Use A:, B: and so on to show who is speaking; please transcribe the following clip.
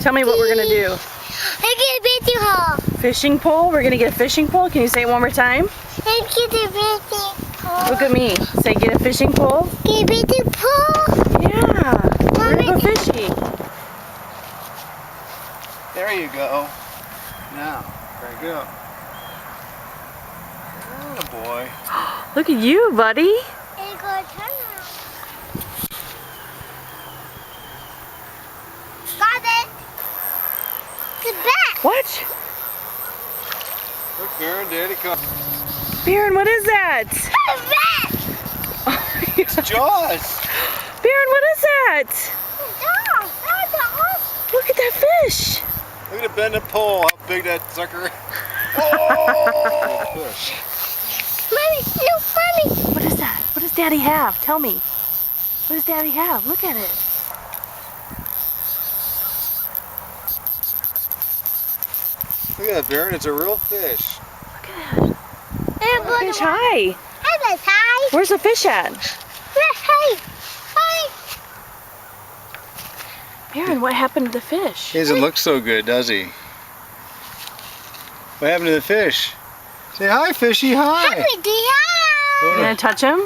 A: Tell me what we're gonna do.
B: I get a fishing hole.
A: Fishing pole? We're gonna get a fishing pole? Can you say it one more time?
B: I get a fishing pole.
A: Look at me. Say get a fishing pole.
B: Get a fishing pole.
A: Yeah. We're gonna go fishing.
C: There you go. Now, very good. Oh boy.
A: Look at you, buddy.
B: And go turn around. Got it. Get back.
A: What?
C: Look, Baron, Daddy, come.
A: Baron, what is that?
B: Get back.
C: It's Jaws.
A: Baron, what is that?
B: Down.
A: Look at that fish.
C: Look at the bend and pull. How big that sucker is. Oh! Fish.
B: Mommy, no, mommy.
A: What is that? What does Daddy have? Tell me. What does Daddy have? Look at it.
C: Look at that, Baron. It's a real fish.
A: Look at it.
B: And
A: The fish, hi.
B: Hi, Miss. Hi.
A: Where's the fish at?
B: Hi. Hi.
A: Baron, what happened to the fish?
C: He doesn't look so good, does he? What happened to the fish? Say hi, fishy, hi.
B: Happy day.
A: You gonna touch him?